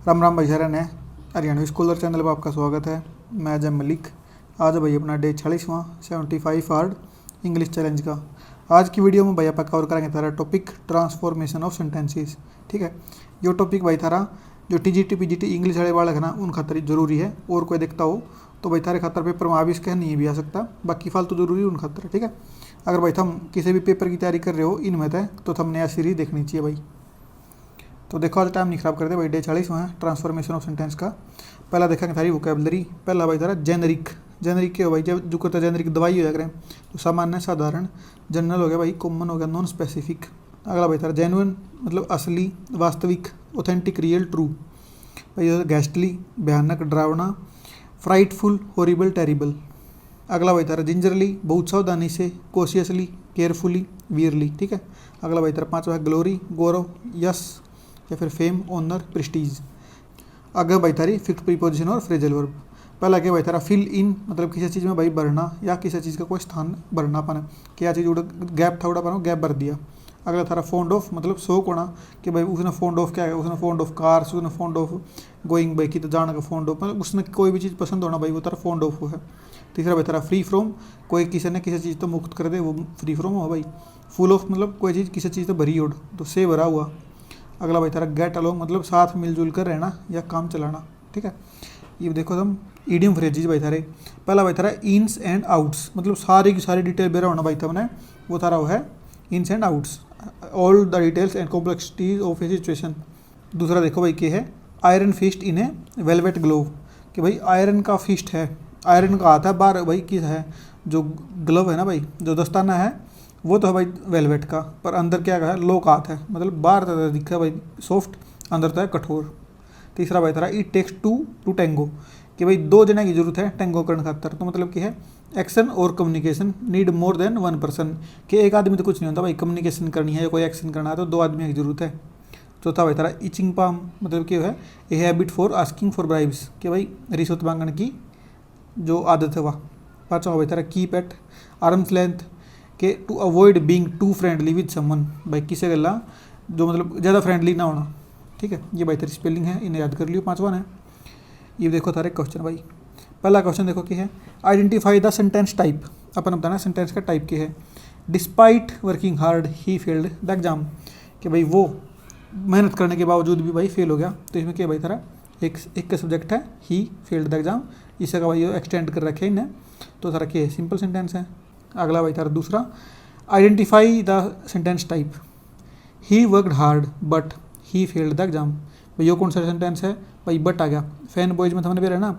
राम राम भाई सारे ने हरियाणवी स्कॉलर चैनल पर आपका स्वागत है। मैं अजय मलिक। आज भाई अपना डे 40वां 75 हार्ड इंग्लिश चैलेंज का। आज की वीडियो में भाई आप कवर करेंगे थारा टॉपिक ट्रांसफॉर्मेशन ऑफ सेंटेंसेस। ठीक है, यो टॉपिक भाई थारा जो टीजीटी पीजीटी इंग्लिश वाले बालक है ना उन खातर जरूरी है। और कोई देखता हो तो भाई थारे खातर पेपर में आ भी इसके नहीं भी आ सकता, बाकी फालतू जरूरी उन खातर। ठीक है, अगर भाई थम किसी भी पेपर की तैयारी कर रहे हो इनमें तो थम नया सीरीज देखनी चाहिए भाई। तो देखो आज टाइम नहीं खराब करते भाई, डे 40वां है ट्रांसफॉर्मेशन ऑफ सेंटेंस का। पहला देखेंगे थारी वोकैबुलरी। पहला भाई थारा जेनरिक। जेनरिक क्या हो भाई, जब जो करता जेनरिक दवाई हो जाए करें तो सामान्य साधारण। जनरल हो गया भाई, कॉमन हो गया, नॉन स्पेसिफिक। अगला भाई थारा जेन्युइन मतलब असली वास्तविक, ऑथेंटिक रियल ट्रू। भाई गैस्टली भयानक डरावना, फ्राइटफुल हॉरिबल टेरिबल। अगला भाई थारा जिंजरली बहुत सावधानी से, कॉशियसली केयरफुली वियरली। ठीक है, अगला भाई थारा पांचवा ग्लोरी गौरव यश या फिर फेम ऑनर प्रेस्टीज। आगे भाई थारी फिक्स प्रीपोजिशन और फ्रेजल वर्ब। पहला क्या भाई थारा फिल इन मतलब किसी चीज़ में भाई भरना या किसी चीज़ का कोई स्थान भरना पाना, क्या चीज़ उड़ा गैप था उड़ा पाना गैप भर दिया। अगला थारा फॉन्ड ऑफ मतलब शौक होना कि भाई उसने फॉन्ड ऑफ क्या है, उसने फॉन्ड ऑफ कार्स, उसने फॉन्ड ऑफ गोइंग भाई की तो जाने का फॉन्ड ऑफ मतलब उसने कोई भी चीज़ पसंद होना भाई वो तारा फॉन्ड ऑफ है। तीसरा भाई थारा फ्री फ्रॉम कोई किसी ने किसी चीज़ तो मुक्त कर दे वो फ्री फ्रॉम हो भाई। फुल ऑफ मतलब कोई चीज़ किसी चीज़ तो भरी उड़ तो से भरा हुआ। अगला भाई तारा गेट अलोंग मतलब साथ मिलजुल कर रहना या काम चलाना। ठीक है, ये देखो तुम ईडियम फ्रेजेज भाई थारे। पहला भाई थारा इन्स एंड आउट्स मतलब सारी की सारी डिटेल बेरा होना भाई तुमने वो थारा वो है ins and outs, all the details and complexities of a situation. दूसरा देखो भाई क्या है, iron fist in a velvet glove कि भाई आयरन का फिस्ट है, आयरन का हाथ है बाहर भाई किस है, जो ग्लव है ना भाई जो दस्ताना है वो तो है भाई वेलवेट का, पर अंदर क्या है लो का हाथ है मतलब बाहर तो दिखा है भाई सॉफ्ट, अंदर तो है कठोर। तीसरा भाई थारा it takes two to tango कि भाई दो जने की जरूरत है टेंगो करने खातर। तो मतलब क्या है एक्शन और communication need more than one person कि एक आदमी तो कुछ नहीं होता भाई, कम्युनिकेशन करनी है या कोई एक्शन करना है तो दो आदमी की जरूरत है। चौथा भाई थारा इचिंग पाम मतलब क्या है a habit for asking for bribes कि भाई रिश्वत मांगने की जो आदत है वह। पाँचवा भाई थारा कीप एट आर्म्स लेंथ के to avoid being too friendly with someone भाई किसी गला जो मतलब ज़्यादा फ्रेंडली ना होना। ठीक है, ये भाई तेरी स्पेलिंग है, इन्हें याद कर लियो पांचवा ने। ये देखो थारे क्वेश्चन भाई। पहला क्वेश्चन देखो क्या है, आइडेंटिफाई द सेंटेंस टाइप। अपन बताना सेंटेंस का टाइप क्या है। Despite working hard he failed the exam कि भाई वो मेहनत करने के बावजूद भी भाई फेल हो गया। तो इसमें क्या भाई थारा एक का सब्जेक्ट है ही फेल्ड द एग्जाम, इसे का भाई एक्सटेंड कर रखे इन्हें तो थारा क्या है सिंपल सेंटेंस है। अगला भाई तारा दूसरा identify the sentence type. He worked hard but he failed the exam भाई यो कौन सा सेंटेंस है भाई, बट आ गया। फैन बॉयज में हमने है ना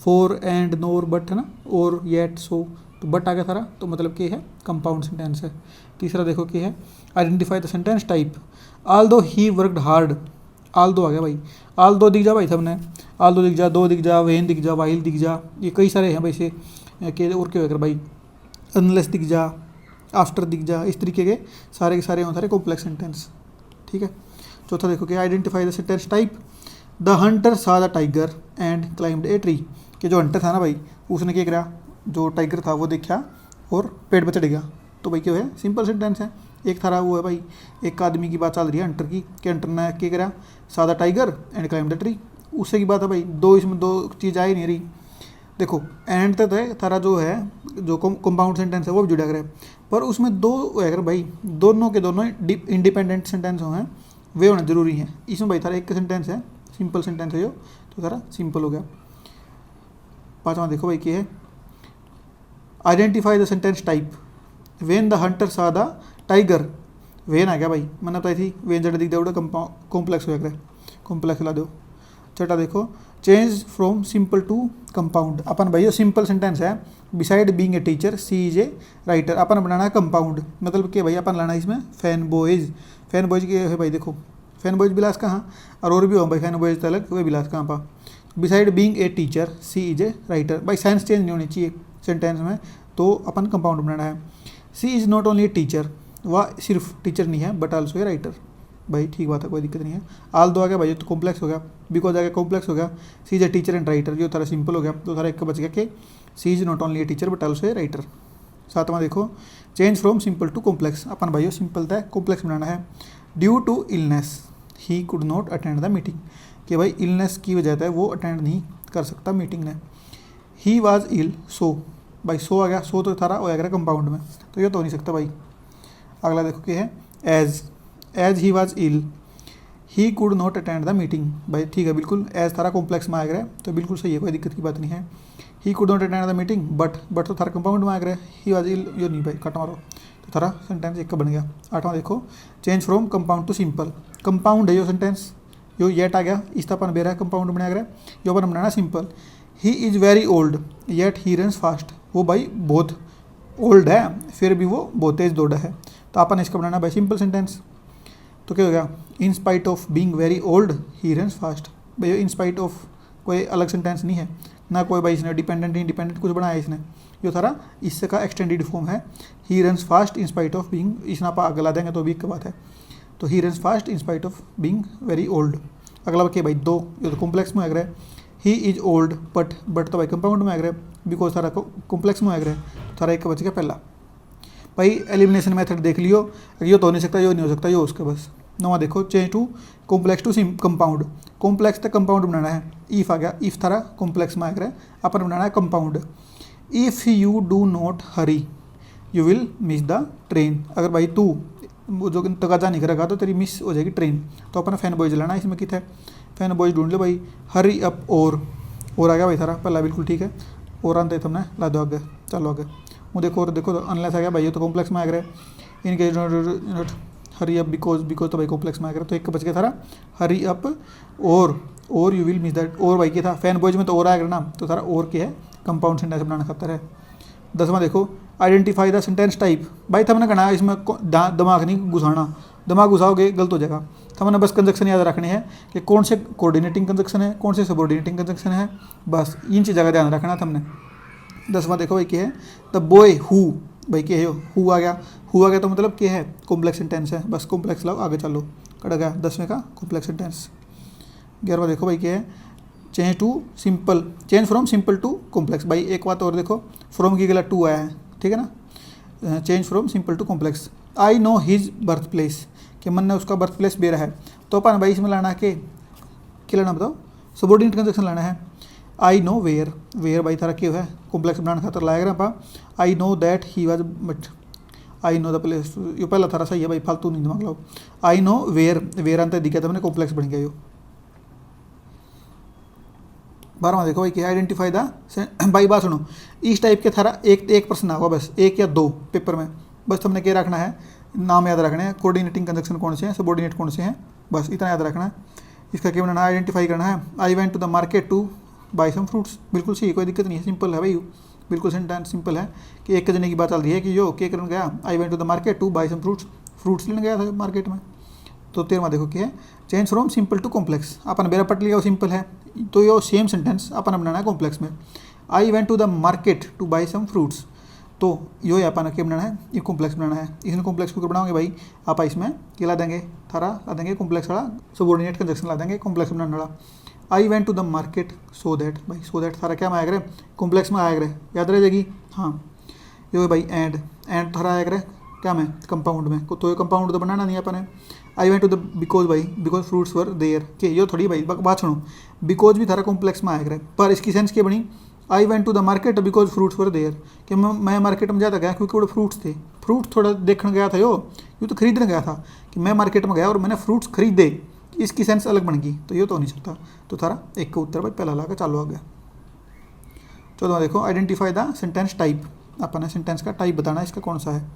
फॉर एंड नोर बट है ना और येट सो तो बट आ गया सारा, तो मतलब क्या है कंपाउंड सेंटेंस है। तीसरा देखो क्या है आइडेंटिफाई द सेंटेंस टाइप। आल दो ही वर्कड हार्ड, आल दो आ गया भाई, आल दो दिख जा भाई सबने, आल दो दिख जा, दो दिख जा, वेन दिख जा, वाइल दिख जा, ये कई सारे हैं भाई से के और क्या होकर भाई अनलेस दिख जा, आफ्टर दिख जा, इस तरीके के सारे होते हैं कॉम्प्लेक्स सेंटेंस। ठीक है, चौथा देखो कि identify the sentence type. The hunter saw the tiger and climbed a tree कि जो हंटर था ना भाई उसने क्या करा, जो टाइगर था वो देखा और पेड़ पर चढ़ गया। तो भाई क्या है सिंपल सेंटेंस है। एक थारा वो है भाई एक आदमी की बात चल रही है हंटर की कि हंटर ने क्या करा सा the tiger and climbed the tree, उससे की बात है भाई दो, इसमें दो चीज़ आ ही नहीं रही। देखो एंड तक है थारा जो है जो कंपाउंड सेंटेंस है वो भी जुड़ा करे, पर उसमें दो अगर भाई दोनों के दोनों इंडिपेंडेंट सेंटेंस हो हैं वे होना जरूरी हैं। इसमें भाई थारा एक सेंटेंस है सिंपल सेंटेंस है जो, तो थारा सिंपल हो गया। पांचवा देखो भाई क्या है identify the sentence type. When the hunter saw the tiger, when आ गया भाई मैंने बताई थी वेन जड़ दिख दे कॉम्प्लेक्स हो गया, कॉम्प्लेक्स ला दो। छठा देखो change from simple to compound. अपन भाई सिंपल सेंटेंस है beside being a teacher she is a writer, अपन बनाना है कंपाउंड मतलब कि भाई अपन लाना है इसमें फैन बॉयज। फैन बॉयज के है भाई देखो फैन बॉयज बिलास कहाँ और भी हो भाई फैन बॉयज अलग वे बिलास कहाँ पा। Beside being a teacher she is a writer भाई साइंस चेंज नहीं होनी चाहिए सेंटेंस में, तो अपन कंपाउंड बनाना है। She is not only a teacher, वह सिर्फ टीचर नहीं है बट आल्सो ए राइटर भाई ठीक बात है कोई दिक्कत नहीं है। आल दो आ गया भाई तो कॉम्प्लेक्स हो गया, बिकॉज आ गया कॉम्प्लेक्स हो गया। She is a teacher and writer जो तारा सिंपल हो गया, तो तारा एक का बच गया कि she is not only a teacher but also a writer. सातवां देखो change from simple to complex. अपन भाई सिंपल था कॉम्प्लेक्स बनाना है। Due to illness he could not attend the meeting कि भाई इलनेस की वजह से वो अटेंड नहीं कर सकता मीटिंग ने। ही वॉज इल सो, भाई सो आ गया, सो तो थारा हो गया कंपाउंड में, तो ये तो हो नहीं सकता भाई। अगला देखो क्या है, as he was ill he could not attend the meeting, भाई ठीक है बिल्कुल, एज थारा कॉम्प्लेक्स में आ गया तो बिल्कुल सही है, कोई दिक्कत की बात नहीं है। ही could not attend the meeting but तो थारा कंपाउंड में आ गया, ही वॉज इल यो नहीं भाई, कट मारो, तो थारा सेंटेंस एक का बन गया। 8वां देखो, change from compound to simple, compound है यो सेंटेंस, यो येट आ गया, इस अपन बेरा कंपाउंड बनाया गया, यो अपन बनाना simple. He is very old yet he runs fast, वो भाई बहुत ओल्ड है फिर भी वो बहुत तेज दौड़ा है, तो अपन इसका बनाना भाई सिंपल सेंटेंस। तो क्या हो गया, इन spite of being very old he runs fast, भाई इन स्पाइट ऑफ कोई अलग सेंटेंस नहीं है ना, कोई भाई इसने डिपेंडेंट इंडिपेंडेंट कुछ बनाया इसने, जो थारा इससे का एक्सटेंडेड फॉर्म है, he runs fast in spite of being, इसना आप आगे ला देंगे तो भी एक बात है, तो ही runs fast in spite of being very old. अगला क्या भाई दो, ये तो कॉम्प्लेक्स में आ गया, ही इज ओल्ड बट तो भाई कंपाउंड में आ गया, बिकॉज थारा कॉम्प्लेक्स में आ गया, थारा एक का बच गया पहला। भाई एलिमिनेशन मेथड देख लियो, यो तो हो नहीं सकता, यो नहीं हो सकता, यो उसका बस। 9वां देखो, change to complex to compound, complex तक कंपाउंड बनाना है, इफ आ गया, इफ थारा कॉम्प्लेक्स में आ गया, अपन बनाना है compound. If you do not Hari you will miss the train, अगर भाई तू जो तकाजा नहीं करेगा तो तेरी मिस हो जाएगी ट्रेन, तो अपना फैन बॉयज लाना, इसमें कितना है फैन बॉयज ढूंढ लो भाई। हरी अप और आ गया भाई थारा पहला, बिल्कुल ठीक है, और आते तुमने ला दो आगे, चलो आगे वो देखो, और देखो तो अनलेस आ गया भाई, ये तो कॉम्प्लेक्स में आ गया, इनके नॉट हरी अप बिकॉज तो भाई कॉम्प्लेक्स में आ गया, तो एक का बच गया थारा हरी अप और यू विल मिस दैट, और भाई क्या था फैन बॉयज में तो और आएगा ना, तो थारा और क्या है कंपाउंड सेंटेंस बनाना खातर है। 10वां देखो, आइडेंटिफाई द सेंटेंस टाइप, भाई तुमने कहना है इसमें दिमाग नहीं घुसाना, दिमाग घुसाओगे गलत हो जाएगा, हमने बस कंजक्शन याद रखने हैं कि कौन से कोऑर्डिनेटिंग कंजक्शन है, कौन से सबऑर्डिनेटिंग कंजक्शन है, बस इन चीज़ों का ध्यान रखना था हमने। 10वां देखो भाई क्या है, द बॉय हु, भाई क्या है हु आ गया तो मतलब क्या है कॉम्प्लेक्स सेंटेंस है, बस कॉम्प्लेक्स लाओ आगे चलो, कट गया 10वें का कॉम्प्लेक्स सेंटेंस। 11वां देखो भाई क्या है, change to simple, change from simple to complex, भाई एक बात और देखो, फ्रॉम की गला टू आया है, ठीक है ना, change from simple to complex. I know his birth place, कि मन ने उसका बर्थ प्लेस बेरा है, तो अपन भाई इसमें लाना के क्या लाना बताओ, सबऑर्डिनेट कंजक्शन लाना है। आई नो वेयर भाई थारा क्यों है कॉम्प्लेक्स बनाने खातर लाएगा ना, I know that he was but I know the place, ये पहला थारा सही है भाई, फालतू नहीं दिमाग लाओ। आई नो वेयर अंत दिखा था मैंने कॉम्प्लेक्स बन गया यो। 12वां देखो भाई क्या, आइडेंटिफाई द, भाई बात सुनो, इस टाइप के थारा एक प्रश्न होगा बस, एक या दो पेपर में, बस तुमने क्या रखना है, नाम याद रखना है, कोऑर्डिनेटिंग कंजक्शन कौन से हैं, सबऑर्डिनेट कौन से हैं, बस इतना याद रखना है। इसका क्या बनाना है, आइडेंटिफाई करना है। I went to the market to buy some fruits, बिल्कुल सही, कोई दिक्कत नहीं है, सिंपल है भाई, बिल्कुल सेंटेंस सिंपल है कि एक जने की बात चल रही है कि यो क्या करने गया, I went to the market to buy some fruits लेने गया था मार्केट में। तो 13वां देखो क्या है, change from simple to complex, अपन मेरा पट लिया वो सिंपल है, तो यो सेम सेंटेंस अपन बनाना है कॉम्प्लेक्स में। I went to the market to buy some fruits, तो यो अपन क्या बनाना है, ये कॉम्प्लेक्स बनाना है, इसमें कॉम्प्लेक्स को बनाओगे भाई आप इसमें क्या ला देंगे, थारा ला देंगे कॉम्प्लेक्स वाला सबऑर्डिनेट कंजक्शन ला देंगे कॉम्प्लेक्स बनाने वाला। I went to the market so that, भाई सो दैट थारा क्या में आया करे, कॉम्प्लेक्स में आया करे, याद रह जाएगी। हाँ यो भाई एंड थारा आया करे क्या में, कंपाउंड में, तो ये कंपाउंड तो बनाना नहीं अपन है। I went to the because fruits were there, के यो थोड़ी भाई बात सुनो, बिकॉज भी थारा कॉम्प्लेक्स में आया करे, पर इसकी सेंस क्या बनी, I went to the market because fruits were there, कि मैं मार्केट में ज़्यादा गया क्योंकि वो फ्रूट्स थे, फ्रूट थोड़ा देखने गया था यो तो खरीदने गया था, कि मैं मार्केट में गया और मैंने फ्रूट्स खरीदे, इसकी सेंस अलग बन गई, तो ये तो हो नहीं सकता, तो थारा एक का उत्तर भाई पहला ला के चालू आ गया। 14वां देखो, identify the sentence type, upon sentence का टाइप बताना इसका कौन सा है।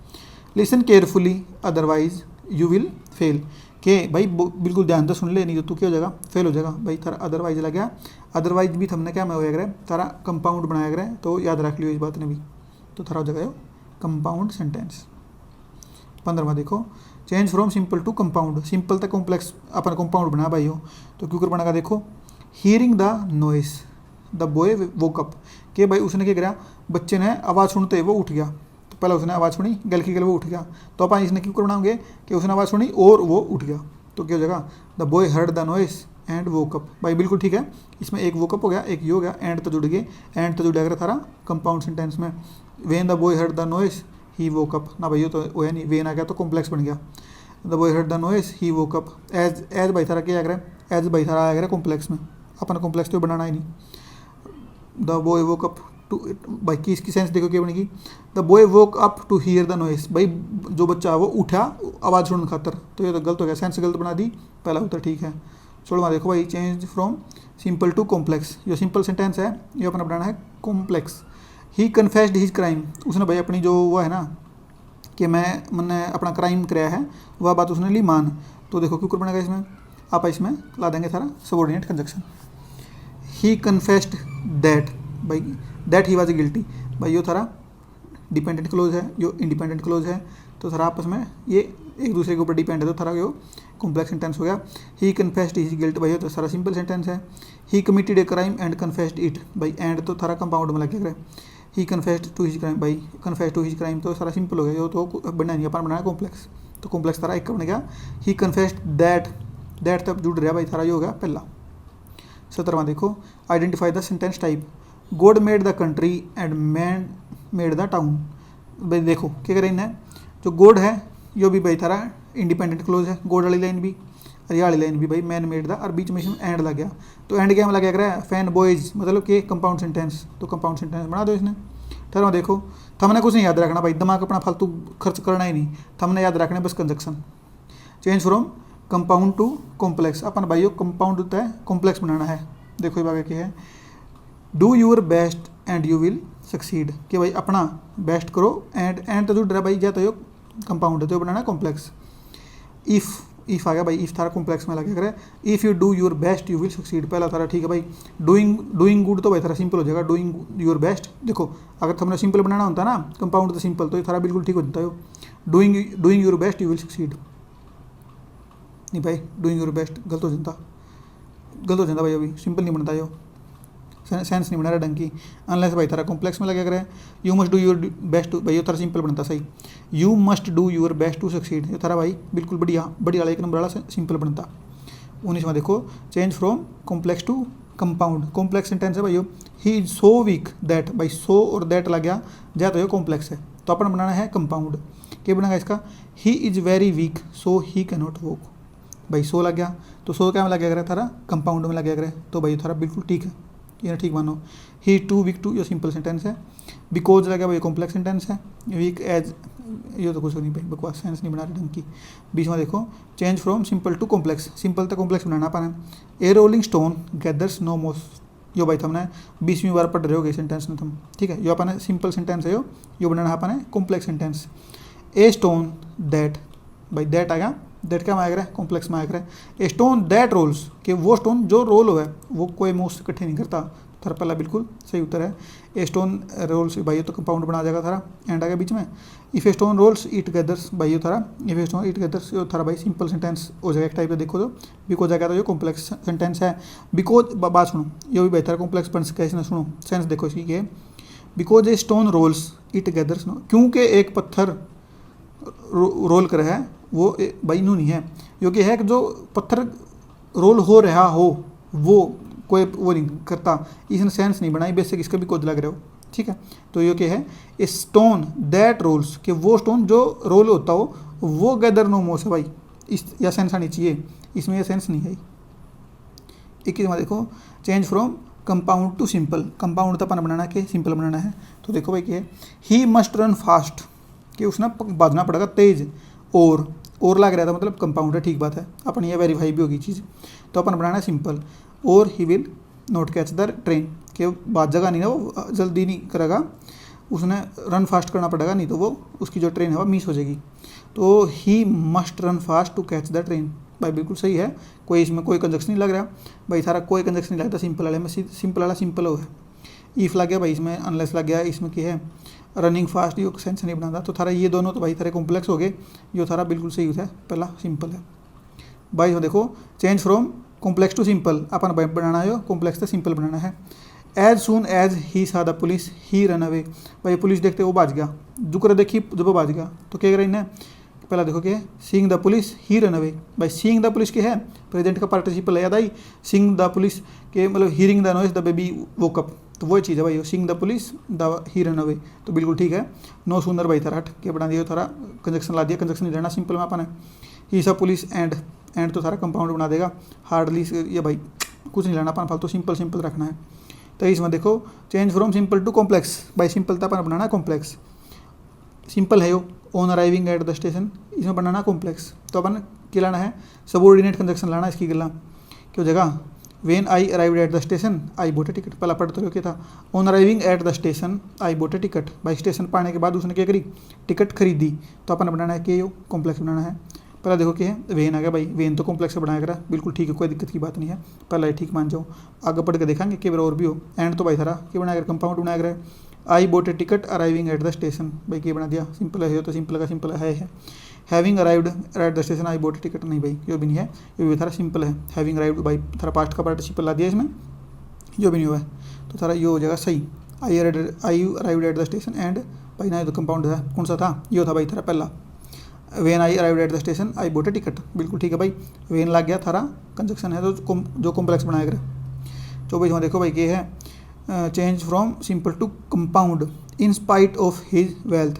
Listen carefully otherwise you will fail, के भाई बिल्कुल ध्यान से सुन ले, नहीं तो तू क्या हो जाएगा, फेल हो जाएगा भाई, थारा अदरवाइज लग गया, अदरवाइज भी हमने क्या में हो गया तारा कंपाउंड बनाया गया, तो याद रख लियो इस बात ने भी, तो थारा हो जाएगा कंपाउंड सेंटेंस। 15वां देखो, change from simple to compound, simple तक कॉम्प्लेक्स अपन कंपाउंड बना भाई हो, तो क्यों कर बनेगा देखो, hearing the noise the boy woke up, के भाई उसने क्या करा, बच्चे ने आवाज़ सुनते ही वो उठ गया, तो पहले उसने आवाज़ सुनी गल की गल वो उठ गया, तो अपन इसने क्यों कर बनाओगे कि उसने आवाज़ सुनी और वो उठ गया, तो क्या हो जाएगा, the boy heard the noise and woke up, भाई बिल्कुल ठीक है, इसमें एक वोकअप हो गया, एक ये हो गया, एंड तो जुड़ गए, एंड तो जुड़ा गया थारा कंपाउंड सेंटेंस में। When the boy heard the noise he woke up, ना भाई ये तो वो है नहीं, वेन आ गया तो कॉम्प्लेक्स बन गया, the boy heard the noise he woke up, as भाई थारा क्या आ गया, एज भाई थारा आया कॉम्प्लेक्स में, अपन कॉम्प्लेक्स तो बनाना ही नहीं। The boy woke up to, भाई की इसकी सेंस देखो क्या बनेगी, the boy woke up to hear the noise, भाई जो बच्चा वो उठा आवाज़ सुनने खातर, तो ये तो गलत हो गया, सेंस गलत बना दी, पहला उत्तर ठीक है। छोड़वा देखो भाई, change from simple to complex, जो सिंपल सेंटेंस है ये अपना बनाना है complex. He confessed his crime, उसने भाई अपनी जो वो है ना कि मैंने अपना क्राइम कराया है, वह बात उसने ली मान, तो देखो क्यों बनेगा इसमें, आप इसमें ला देंगे सारा subordinate conjunction. He confessed that, भाई दैट ही वाज गिल्टी, भाई यो थारा डिपेंडेंट क्लोज है, यो इंडिपेंडेंट क्लोज है, तो थारा आपस में ये एक दूसरे के ऊपर डिपेंड है, तो थारा यो कॉम्प्लेक्स सेंटेंस हो गया। ही कन्फेस्ड हिज गिल्ट, भाई तो सारा सिंपल सेंटेंस है। He committed a crime and confessed it, भाई एंड तो थारा कंपाउंड में लग गया। He confessed to his crime, भाई कन्फेस्ड टू हिज क्राइम तो सारा सिंपल हो गया, यो तो बनना नहीं, अपन बनाया कॉम्प्लेक्स, तो कॉम्प्लेक्स थारा एक बन गया। ही कन्फेस्ड दैट, दैट तब जुड़ रहा भाई थारा ये हो गया पहला। 17वां देखो, identify the sentence type, God made the country and man made the town, भाई देखो क्या करें इन्हें, जो गॉड है यो भी भाई थारा इंडिपेंडेंट क्लोज है, गॉड वाली लाइन भी और ये वाली लाइन भी भाई मैन मेड द, और बीच में इसमें एंड लग गया, तो एंड क्या में लग गया फैन बॉयज, मतलब कि कंपाउंड सेंटेंस, तो कंपाउंड सेंटेंस बना दो इसने। ठहरो देखो, थमने कुछ नहीं याद रखना भाई, दिमाग अपना फालतू खर्च करना ही नहीं, थमने याद रखना बस conjunction. Change from compound to complex, अपन भाइयों कंपाउंड होता है कॉम्प्लेक्स बनाना है। देखो ये बात क्या है, do your best and you will succeed, कि भाई अपना बेस्ट करो एंड तो जुड़ रहा भाई, या तो यो कंपाउंड है तो बनाना कॉम्प्लेक्स। इफ़ आ गया भाई, इफ़ थारा कॉम्प्लेक्स में लगे करे, if you do your best you will succeed, पहला थारा ठीक है भाई। डूइंग गुड तो भाई थारा सिंपल हो जाएगा, डूइंग योर बेस्ट, देखो अगर तुमने सिंपल बनाना होता ना कंपाउंड तो सिंपल, तो ये थारा बिल्कुल ठीक हो जाता है। Doing your best you will succeed, नहीं भाई डूइंग योर बेस्ट गलत हो जाता भाई, अभी सिंपल नहीं बनता यो, सेंस नहीं बना रहा ढंग की, अनलेस भाई थारा कॉम्प्लेक्स में लगे करे। You must do your best to, भाई ये थारा सिंपल बनता सही, you must do your best to succeed, ये थारा भाई बिल्कुल बढ़िया वाला एक नंबर वाला सिंपल बनता। 19वां देखो, change from complex to compound, complex sentence है भाई, he is so weak that, भाई सो और दैट लग गया जा, तो ये कॉम्प्लेक्स है, तो अपन बनाना है कंपाउंड। क्या बनेगा इसका, ही is very weak so he can not walk, भाई सो लग गया, तो सो क्या में लग गया थारा कंपाउंड में लग गया करे, तो भाई थारा बिल्कुल ठीक है, ये ठीक मानो। ही टू वीक टू, ये सिंपल सेंटेंस है। बिकॉज लगा भाई कॉम्प्लेक्स सेंटेंस है। वीक एज, ये तो कुछ नहीं भाई, बकवास सेंस नहीं बना रहे ढंग की। 20वां देखो, change from simple to complex, simple तो कॉम्प्लेक्स बनाना अपन। A rolling stone gathers no moss, यो भाई तुमने 20वीं बार पढ़ रहे हो गए सेंटेंस में तुम, ठीक है, यो अपन सिंपल सेंटेंस है, यो बनाना अपन complex sentence. A stone that, भाई दैट आएगा, दैट क्या में आएगा कॉम्प्लेक्स में आएगा। ए स्टोन दैट रोल्स, कि वो स्टोन जो रोल हो है वो कोई मुँह से इकट्ठे नहीं करता, थारा पहला बिल्कुल सही उत्तर है। ए स्टोन रोल्स, भाई ये तो कंपाउंड बना जाएगा थारा, एंड आ गया बीच में। If a stone rolls it gathers, भाई ये थारा if a stone it gathers, ये थारा भाई सिंपल सेंटेंस हो जाएगा एक टाइप का। देखो तो बिकॉज आएगा तो ये कॉम्प्लेक्स सेंटेंस है। बिकॉज बात सुनो, ये भी बेहतर कॉम्प्लेक्स बन सके इसने, सुनो सेंस देखो इसकी के, because a stone rolls it gathers, क्योंकि एक पत्थर रोल कर है वो भाई नू नहीं है, क्योंकि है कि जो पत्थर रोल हो रहा हो वो कोई वो नहीं करता, इसने सेंस नहीं बनाई, बेसिक इसका भी कुछ लग रहे हो, ठीक है। तो ये क्या है, ए स्टोन दैट रोल्स, कि वो स्टोन जो रोल होता हो वो गैदर नो मोस है भाई, इस या सेंस आनी चाहिए, इसमें यह सेंस नहीं है। 21वां देखो, change from compound to simple, compound तो अपन बनाना के सिंपल बनाना है, तो देखो भाई क्या है, ही मस्ट रन फास्ट, कि उसने भागना पड़ेगा तेज, और लग रहा था मतलब कंपाउंड है, ठीक बात है, अपन ये वेरीफाई भी होगी चीज़, तो अपन बनाना है सिंपल। और he will not catch the train, कि बात जगह नहीं ना, वो जल्दी नहीं करेगा, उसने रन फास्ट करना पड़ेगा, नहीं तो वो उसकी जो ट्रेन है वो मिस हो जाएगी। तो he must run fast to catch the train, भाई बिल्कुल सही है, कोई इसमें कोई कंजक्शन नहीं लग रहा भाई, सारा कोई कंजक्शन नहीं लगता सिंपल वाले में, सिंपल वाला सिंपल हो है। ईफ लग गया भाई इसमें, अनलेस लग गया इसमें, क्या है रनिंग फास्ट, ये सेंस नहीं बनाता, तो थारा ये दोनों तो भाई थारे कॉम्प्लेक्स हो गए, ये थारा बिल्कुल सही है, पहला सिंपल है। भाई हो देखो, change from complex to simple, अपन बनाना है कॉम्प्लेक्स से सिंपल बनाना है। एज सून एज ही सा the police he ran away, भाई पुलिस देखते वो भाज गया, जुकर देखी जब वो भाज गया, तो क्या करें इन्हें, पहला देखो क्या है, seeing the police he ran away, भाई सीइंग द पुलिस क्या है, प्रेजेंट का पार्टिसिपल याद आई, सीइंग द पुलिस के मतलब hearing the noise the baby woke up, तो वही चीज़ है भाई, seeing the police the he ran away, तो बिल्कुल ठीक है। नो सूनर भाई थारा हट के बना दिया, थारा कंजक्शन ला दिया, कंजक्शन नहीं रहना सिंपल में अपन है। ही सा पुलिस एंड एंड तो सारा कंपाउंड बना देगा, हार्डली ये भाई कुछ नहीं लाना, अपन फालतू सिंपल सिंपल रखना है। तो इसमें देखो change from simple to complex, भाई सिंपल था अपन बनाना कॉम्प्लेक्स, सिंपल है यो, on arriving at the station, इसमें बनाना कॉम्प्लेक्स। तो अपन क्या लाना है, सबऑर्डिनेट कंजक्शन लाना इसकी गला क्यों जगह, when I arrived at the station I bought a ticket, पहला पढ़ तो क्या था, on arriving at the station I bought a ticket, भाई स्टेशन पर आने के बाद उसने क्या करी, टिकट खरीदी। तो अपन बनाना है कि यो कॉम्प्लेक्स बनाना है। पहला देखो क्या है, वेन आ गया, भाई वेन तो कॉम्प्लेक्स से बनाया करा, बिल्कुल ठीक है, कोई दिक्कत की बात नहीं है, पहला ही ठीक मान जाओ। आगे पढ़ के देखेंगे कि और भी हो। एंड तो भाई सारा क्या बनाया, कंपाउंड बनाया करा, I bought a ticket arriving at the station, भाई क्या बना दिया, सिंपल है तो सिंपल का सिंपल है। Having arrived at the station I bought a ticket, नहीं भाई यो भी नहीं है, यो भी थारा सिंपल है। हैविंग अराइव्ड भाई थारा पास्ट का पार्टिसिपल ला दिया इसमें, यो भी नहीं हुआ है, तो थारा यो हो जाएगा सही। आई arrived at the station and भाई ना, तो कंपाउंड है, कौन सा था, यो था भाई थारा पहला। When I arrived at the station I bought a ticket, बिल्कुल ठीक है भाई, वेन लग गया थारा कंजक्शन है, तो जो कॉम्प्लेक्स बनाया करें। 24वां देखो भाई क्या है, change from simple to compound in spite of his wealth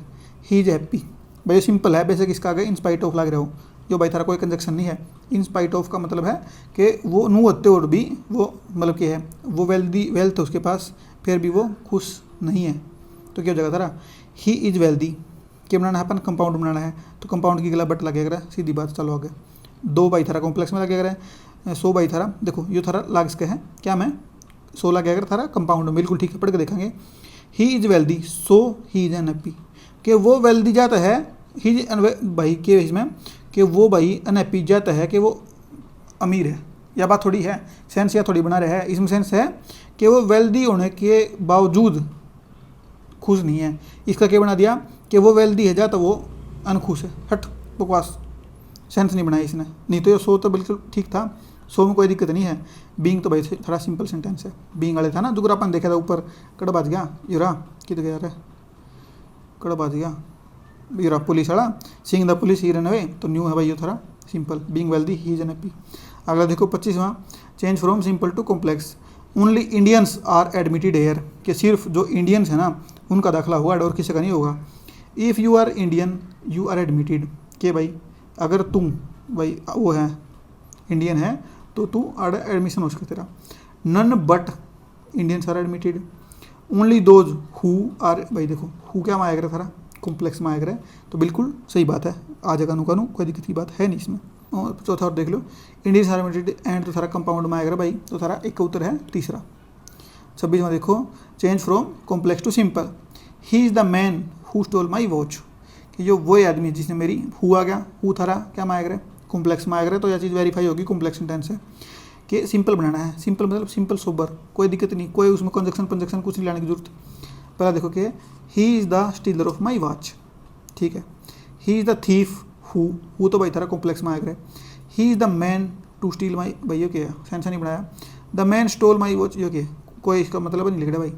he is happy, भाई सिंपल है, बेसिक इसका आगे इन स्पाइट ऑफ लग रहा हो, जो भाई थारा कोई कंजक्शन नहीं है। इन स्पाइट ऑफ का मतलब है कि वो नू होते और भी वो मतलब क्या है, वो वेल्थ है उसके पास, फिर भी वो खुश नहीं है, तो क्या हो जाएगा थारा, ही इज वेल्दी। क्या बनाना है अपन, कंपाउंड बनाना है, तो कंपाउंड की गला बट लगेगा, सीधी बात, चलो आगे। 2 बाई थारा कॉम्प्लेक्स में लगेगा, 100 बाई थारा, देखो ये थारा लाग इसका है क्या, मैं 100 लगेगा थारा कंपाउंड, बिल्कुल ठीक है, पढ़ के देखेंगे। He is wealthy so he is unhappy, कि वो वेल्दी जाता है, ही भाई के इसमें कि वो भाई अनहैप्पी जाता है कि वो अमीर है, या बात थोड़ी है, सेंस या थोड़ी बना रहा है, इसमें सेंस है कि वो वेल्दी होने के बावजूद खुश नहीं है। इसका क्या बना दिया कि वो वेल्दी है जा तो वो अनखुश है, हट बकवास, सेंस नहीं बनाया इसने, नहीं तो ये 100 तो बिल्कुल ठीक था, 100 में कोई दिक्कत नहीं है। बीइंग तो भाई थोड़ा सिंपल सेंटेंस है, बीइंग वाले था ना, जो अपन देखा था ऊपर, कड़ बाज गया यूरा किधर गया रे, कड़ बाज गया यूरा, पुलिस वाला seeing the police he ran away, तो न्यू है भाई ये थोड़ा simple, being wealthy he is unhappy. अगला देखो 25वां, change from simple to complex, only Indians are admitted here, कि सिर्फ जो इंडियंस है ना उनका दाखिला हुआ और किसी का नहीं होगा। If you are Indian you are admitted, कि भाई अगर तुम भाई वो है इंडियन है तो तू एडमिशन हो सकता तेरा। None but Indians are admitted, only those who are, भाई देखो हु क्या माया करे थारा कॉम्प्लेक्स में आया करे, तो बिल्कुल सही बात है, आ जाएगा नु कानू, कोई दिक्कत की बात है नहीं इसमें। और चौथा और देख लो, इंडियंस आर एडमिटेड एंड, तो सारा कंपाउंड में आया करे भाई, तो सारा एक का उत्तर है तीसरा। 26वां देखो, change from complex to simple, he is the man who stole my watch, कि जो वो आदमी जिसने मेरी, हु आ गया, हु थारा क्या माया करे कॉम्प्लेक्स में आया करे, तो यह चीज़ वेरीफाई होगी कॉम्प्लेक्स सेंटेंस है कि सिंपल बनाना है, सिंपल मतलब सिंपल सोबर, कोई दिक्कत नहीं, कोई उसमें कंजक्शन पंजक्शन कुछ नहीं लाने की जरूरत। पहला देखो कि he is the stealer of my watch, ठीक है। He is the thief, who तो भाई थारा कॉम्प्लेक्स में आया करे। He is the man to steal my, भाई ये क्या है, सेंस नहीं बनाया। The man stole my watch, ये क्या कोई इसका मतलब नहीं लिख रहा भाई,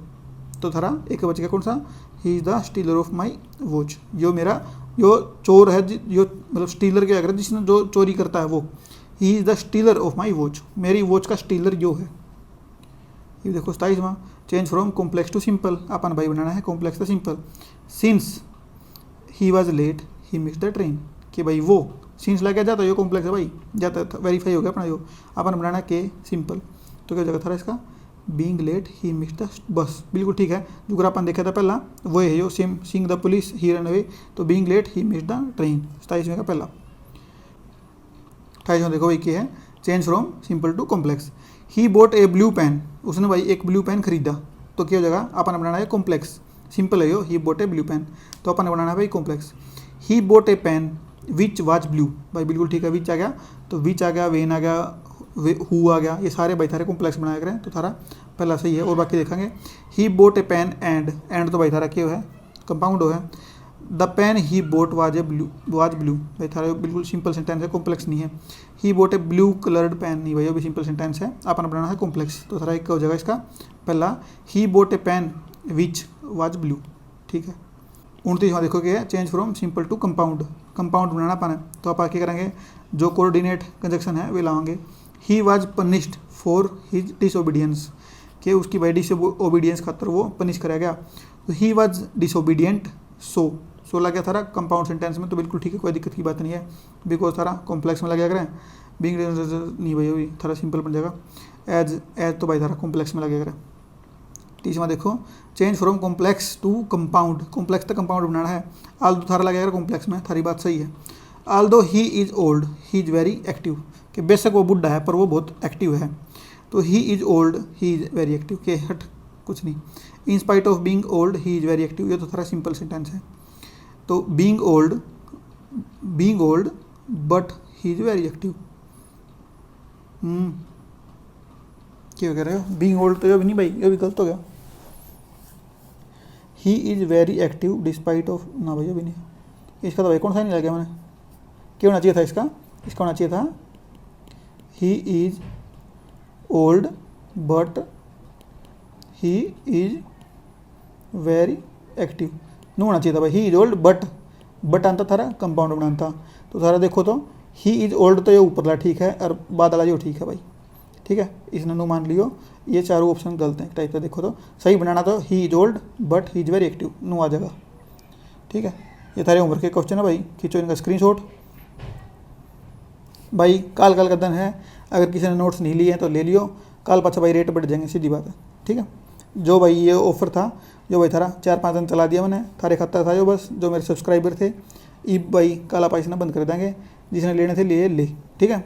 तो थारा एक बच गया कौन सा, he is the stealer of my watch, यो मेरा यो चोर है, यो मतलब स्टीलर क्या अगर जिसने जो चोरी करता है वो, he is the stealer of my watch, मेरी वॉच का स्टीलर यो है। ये देखो 27वां, change from complex to simple, अपन भाई बनाना है complex to simple. Since he was late he miss the train, कि भाई वो सिंस लग गया जाता, यो कॉम्प्लेक्स है भाई, जाता वेरीफाई हो गया अपना, यो अपन बनाना के सिंपल, तो क्या जगह था इसका, being late he miss the bus, बिल्कुल ठीक है, जो अपन देखा था पहला वो है यो same, seeing the police he ran away, तो being late he miss the train, 27वें का पहला। 28वां देखो भाई क्या है, change from simple to complex, he bought a blue pen, उसने भाई एक ब्लू पेन खरीदा, तो क्या हो जाएगा, अपन बनाना है कॉम्प्लेक्स, सिंपल है यो, he bought a blue pen, तो अपन बनाना है भाई complex. He bought a pen which was blue, भाई बिल्कुल ठीक है, विच आ गया, तो विच आ गया, वेन आ गया, हु आ गया, ये सारे भाई थारे कॉम्प्लेक्स बनाया करें, तो थारा पहला सही है, और बाकी देखेंगे। He bought a pen and तो भाई थारा क्या है, कंपाउंड है। The pen he bought was blue, भाई थारा बिल्कुल सिंपल सेंटेंस है, कॉम्प्लेक्स नहीं है। He bought a blue coloured pen, नहीं भाई वो भी सिंपल सेंटेंस है, अपन बनाना है कॉम्प्लेक्स, तो थारा एक हो जाएगा इसका पहला, he bought a pen which was blue, ठीक है। 29वां देखो क्या है, change from simple to compound, compound बनाना पाना, तो आप क्या करेंगे, जो कोऑर्डिनेट कंजक्शन है वे लाएंगे। He was punished for his disobedience, कि उसकी भाई डिसओबीडियंस खातर वो पनिश कराया गया, तो ही वाज डिसओबीडियंट सो लग गया थारा कंपाउंड सेंटेंस में, तो बिल्कुल ठीक है, कोई दिक्कत की बात नहीं है, बिकॉज थारा कॉम्प्लेक्स में लग गया करें। बीइंग नहीं भाई वही थोड़ा सिंपल बन जाएगा। एज तो भाई थारा कॉम्प्लेक्स में लगेगा। तीसरा देखो change from complex to compound, complex तक कंपाउंड बनाना है। आल तो थारा लगेगा कॉम्प्लेक्स में, थारी बात सही है। आल दो ही is old he is very active, कि बेशक वो बुढ़ा है पर वो बहुत एक्टिव है। तो he is old he is very active, के हट कुछ नहीं। इन spite of being old he is very active, ये तो थोड़ा सिंपल सेंटेंस है। तो being old but he is very active. क्या कह रहे हो, बीइंग ओल्ड तो ये भी नहीं भाई, ये भी गलत हो गया। ही is very active despite of, ना भाई ये भी नहीं, इसका तो भाई कौन सा नहीं लगा मैंने, क्या होना चाहिए था इसका होना चाहिए था he is old but he is very active, no होना चाहिए था भाई। ही इज़ ओल्ड बट आंता थारा कंपाउंड बनाना था। तो थारा देखो तो ही इज़ ओल्ड तो ये ऊपर ला ठीक है और बाद वाला जो ठीक है भाई, ठीक है, इसने नो मान लियो। ये चारों ऑप्शन गलत हैं एक टाइप का। देखो तो सही बनाना तो he is old but he is very active, नो आ जाएगा। ठीक है, ये थारे होमवर्क के क्वेश्चन है भाई, खींचो इनका स्क्रीनशॉट। भाई काल का दिन है, अगर किसी ने नोट्स नहीं लिए हैं तो ले लियो, काल पाछा भाई रेट बढ़ जाएंगे, सीधी बात है। ठीक है, जो भाई ये ऑफर था जो भाई थारा 4-5 दिन चला दिया मैंने, थारे खाता था जो बस जो मेरे सब्सक्राइबर थे, ई भाई काला पैसा बंद कर देंगे, जिसने लेने थे लिए ले। ठीक है,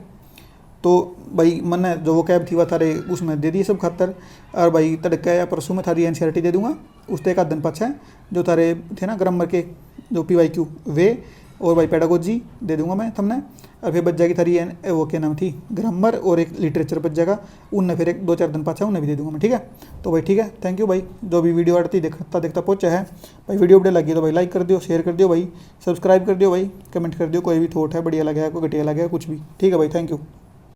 तो भाई मैंने जो वो कैब थी वह थारे उसमें दे दिए सब खातर, और भाई तड़का या परसों में थारी एनसीईआरटी दे दूंगा, उससे एक आध दिन पाछा जो थारे थे ना ग्रामर के जो PYQ वे, और भाई पेडागोजी दे दूंगा मैं तुमने, और फिर बच जाएगी थारी वो क्या नाम थी ग्रामर, और एक लिटरेचर बच जाएगा, उनने फिर एक 2-4 दिन पाछा उन्हें भी दे दूंगा मैं। ठीक है, तो भाई ठीक है, थैंक यू भाई, जो भी वीडियो आती देखता पहुँचा है भाई, वीडियो बढ़िया लगी तो भाई लाइक कर दियो, शेयर कर दियो भाई, सब्सक्राइब कर दियो भाई, कमेंट कर दियो, कोई भी थॉट है बढ़िया लगा है, कोई घटिया लगा है, कुछ भी। ठीक है भाई, थैंक यू।